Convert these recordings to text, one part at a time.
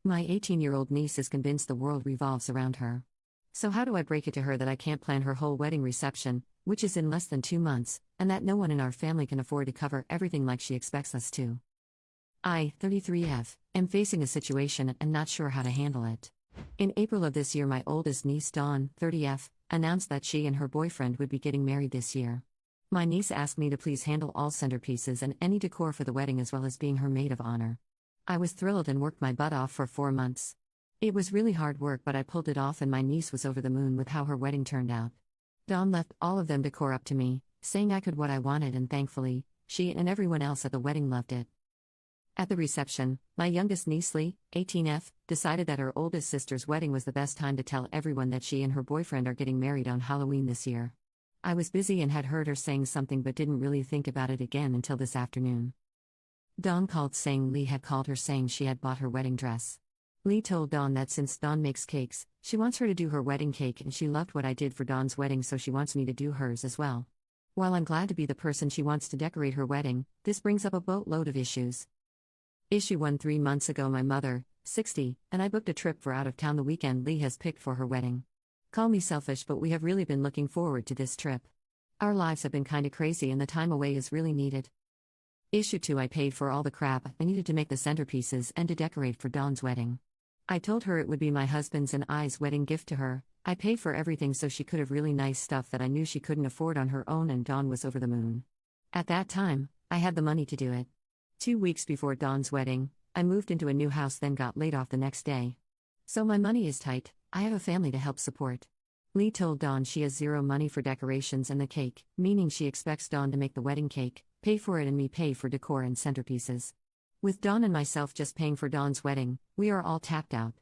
My 18-year-old niece is convinced the world revolves around her. So how do I break it to her that I can't plan her whole wedding reception, which is in less than 2 months, and that no one in our family can afford to cover everything like she expects us to? I, 33F, am facing a situation and not sure how to handle it. In April of this year, my oldest niece Dawn, 30F, announced that she and her boyfriend would be getting married this year. My niece asked me to please handle all centerpieces and any decor for the wedding as well as being her maid of honor. I was thrilled and worked my butt off for 4 months. It was really hard work, but I pulled it off and my niece was over the moon with how her wedding turned out. Dawn left all of them decor up to me, saying I could what I wanted, and thankfully, she and everyone else at the wedding loved it. At the reception, my youngest niece Lee, 18F, decided that her oldest sister's wedding was the best time to tell everyone that she and her boyfriend are getting married on Halloween this year. I was busy and had heard her saying something but didn't really think about it again until this afternoon. Dawn called saying Lee had called her saying she had bought her wedding dress. Lee told Dawn that since Dawn makes cakes, she wants her to do her wedding cake, and she loved what I did for Dawn's wedding, so she wants me to do hers as well. While I'm glad to be the person she wants to decorate her wedding, this brings up a boatload of issues. Issue 1: 3 months ago, my mother, 60, and I booked a trip for out of town the weekend Lee has picked for her wedding. Call me selfish, but we have really been looking forward to this trip. Our lives have been kinda crazy and the time away is really needed. Issue 2: I paid for all the crap I needed to make the centerpieces and to decorate for Dawn's wedding. I told her it would be my husband's and I's wedding gift to her. I paid for everything so she could have really nice stuff that I knew she couldn't afford on her own, and Dawn was over the moon. At that time, I had the money to do it. 2 weeks before Dawn's wedding, I moved into a new house, then got laid off the next day. So my money is tight. I have a family to help support. Lee told Dawn she has zero money for decorations and the cake, meaning she expects Dawn to make the wedding cake, pay for it, and me pay for decor and centerpieces. With Dawn and myself just paying for Dawn's wedding, we are all tapped out.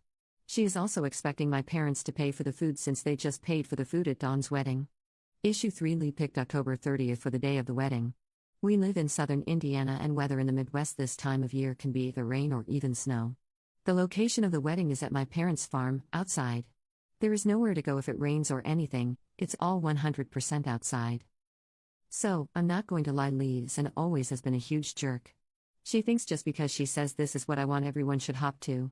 She is also expecting my parents to pay for the food since they just paid for the food at Dawn's wedding. Issue 3: Lee picked October 30th for the day of the wedding. We live in southern Indiana, and weather in the Midwest this time of year can be either rain or even snow. The location of the wedding is at my parents' farm, outside. There is nowhere to go if it rains or anything, it's all 100% outside. So, I'm not going to lie, Lee is and always has been a huge jerk. She thinks just because she says this is what I want, everyone should hop to.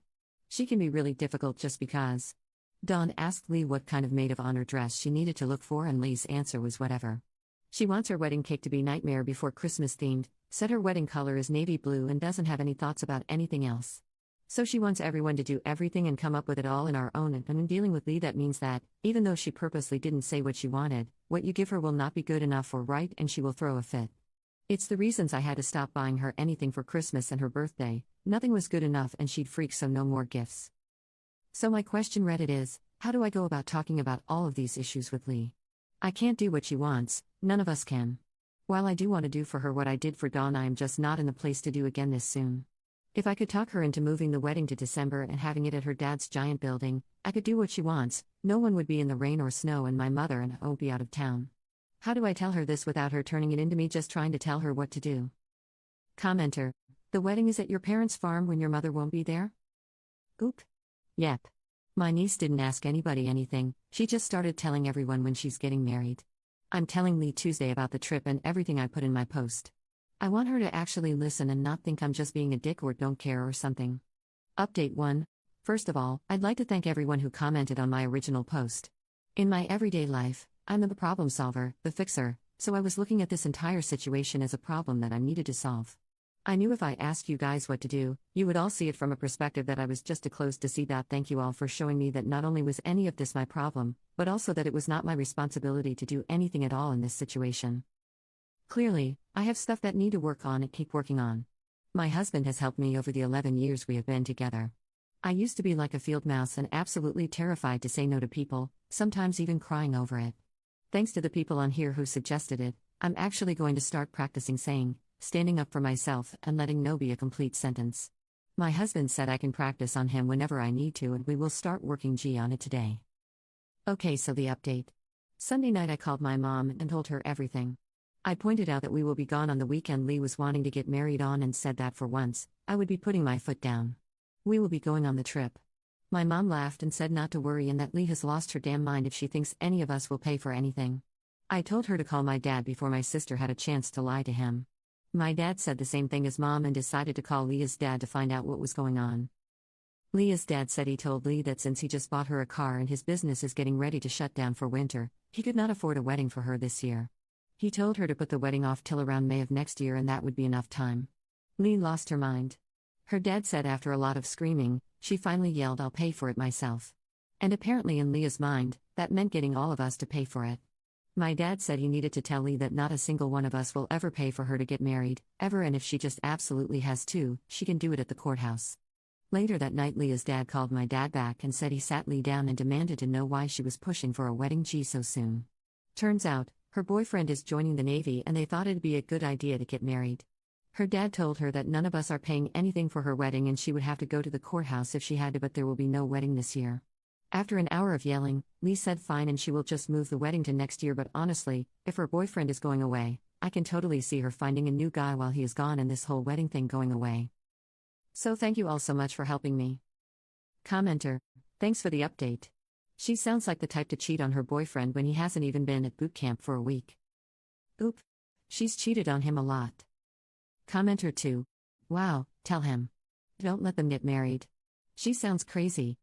She can be really difficult just because. Dawn asked Lee what kind of maid of honor dress she needed to look for, and Lee's answer was whatever. She wants her wedding cake to be Nightmare Before Christmas themed, said her wedding color is navy blue, and doesn't have any thoughts about anything else. So she wants everyone to do everything and come up with it all in our own, and in dealing with Lee that means that, even though she purposely didn't say what she wanted, what you give her will not be good enough or right, and she will throw a fit. It's the reasons I had to stop buying her anything for Christmas and her birthday. Nothing was good enough and she'd freak, so no more gifts. So my question, Reddit, is, how do I go about talking about all of these issues with Lee? I can't do what she wants, none of us can. While I do want to do for her what I did for Dawn, I am just not in the place to do again this soon. If I could talk her into moving the wedding to December and having it at her dad's giant building, I could do what she wants. No one would be in the rain or snow, and my mother and I won't be out of town. How do I tell her this without her turning it into me just trying to tell her what to do? Commenter: the wedding is at your parents' farm when your mother won't be there? Oop. Yep. My niece didn't ask anybody anything, she just started telling everyone when she's getting married. I'm telling Lee Tuesday about the trip and everything I put in my post. I want her to actually listen and not think I'm just being a dick or don't care or something. Update 1. First of all, I'd like to thank everyone who commented on my original post. In my everyday life, I'm the problem solver, the fixer, so I was looking at this entire situation as a problem that I needed to solve. I knew if I asked you guys what to do, you would all see it from a perspective that I was just too close to see that. Thank you all for showing me that not only was any of this my problem, but also that it was not my responsibility to do anything at all in this situation. Clearly, I have stuff that need to work on and keep working on. My husband has helped me over the 11 years we have been together. I used to be like a field mouse and absolutely terrified to say no to people, sometimes even crying over it. Thanks to the people on here who suggested it, I'm actually going to start practicing saying, standing up for myself and letting no be a complete sentence. My husband said I can practice on him whenever I need to, and we will start working on it today. Okay, so the update. Sunday night I called my mom and told her everything. I pointed out that we will be gone on the weekend Lee was wanting to get married on, and said that for once, I would be putting my foot down. We will be going on the trip. My mom laughed and said not to worry and that Lee has lost her damn mind if she thinks any of us will pay for anything. I told her to call my dad before my sister had a chance to lie to him. My dad said the same thing as mom and decided to call Leah's dad to find out what was going on. Leah's dad said he told Lee that since he just bought her a car and his business is getting ready to shut down for winter, he could not afford a wedding for her this year. He told her to put the wedding off till around May of next year and that would be enough time. Lee lost her mind. Her dad said after a lot of screaming, she finally yelled, "I'll pay for it myself." And apparently in Leah's mind, that meant getting all of us to pay for it. My dad said he needed to tell Lee that not a single one of us will ever pay for her to get married, ever, and if she just absolutely has to, she can do it at the courthouse. Later that night, Leah's dad called my dad back and said he sat Lee down and demanded to know why she was pushing for a wedding so soon. Turns out, her boyfriend is joining the Navy and they thought it'd be a good idea to get married. Her dad told her that none of us are paying anything for her wedding and she would have to go to the courthouse if she had to, but there will be no wedding this year. After an hour of yelling, Lee said fine and she will just move the wedding to next year, but honestly, if her boyfriend is going away, I can totally see her finding a new guy while he is gone and this whole wedding thing going away. So thank you all so much for helping me. Commenter: thanks for the update. She sounds like the type to cheat on her boyfriend when he hasn't even been at boot camp for a week. Oop. She's cheated on him a lot. Commenter 2: wow, tell him. Don't let them get married. She sounds crazy.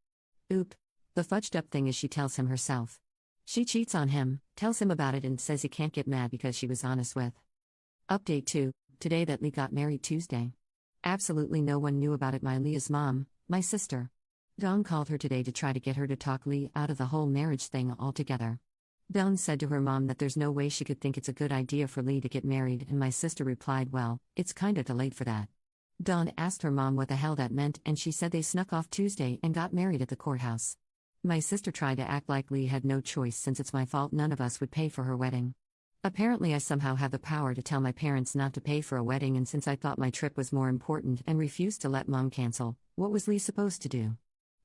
Oop. The fudged up thing is she tells him herself. She cheats on him, tells him about it and says he can't get mad because she was honest with. Update 2: today that Lee got married Tuesday. Absolutely no one knew about it. Leah's mom, my sister. Dawn called her today to try to get her to talk Lee out of the whole marriage thing altogether. Dawn said to her mom that there's no way she could think it's a good idea for Lee to get married, and my sister replied, well, it's kinda too late for that. Dawn asked her mom what the hell that meant and she said they snuck off Tuesday and got married at the courthouse. My sister tried to act like Lee had no choice since it's my fault none of us would pay for her wedding. Apparently I somehow have the power to tell my parents not to pay for a wedding, and since I thought my trip was more important and refused to let mom cancel, what was Lee supposed to do?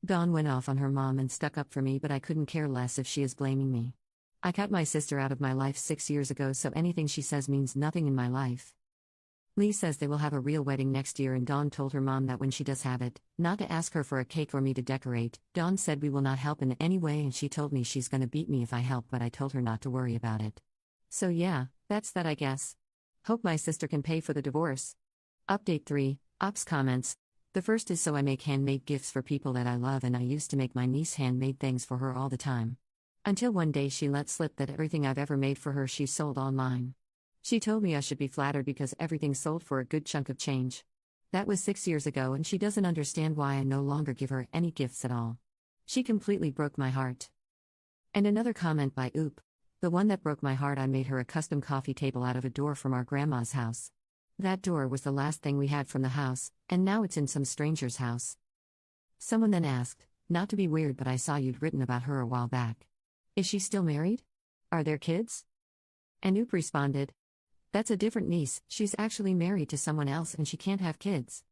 Dawn went off on her mom and stuck up for me, but I couldn't care less if she is blaming me. I cut my sister out of my life 6 years ago, so anything she says means nothing in my life. Lee says they will have a real wedding next year, and Dawn told her mom that when she does have it, not to ask her for a cake or me to decorate. Dawn said we will not help in any way and she told me she's gonna beat me if I help, but I told her not to worry about it. So yeah, that's that I guess. Hope my sister can pay for the divorce. Update 3, Ops comments. The first is so I make handmade gifts for people that I love, and I used to make my niece handmade things for her all the time. Until one day she let slip that everything I've ever made for her she sold online. She told me I should be flattered because everything sold for a good chunk of change. That was 6 years ago and she doesn't understand why I no longer give her any gifts at all. She completely broke my heart. And another comment by Oop. The one that broke my heart, I made her a custom coffee table out of a door from our grandma's house. That door was the last thing we had from the house, and now it's in some stranger's house. Someone then asked, not to be weird, but I saw you'd written about her a while back. Is she still married? Are there kids? And Oop responded, that's a different niece, she's actually married to someone else and she can't have kids.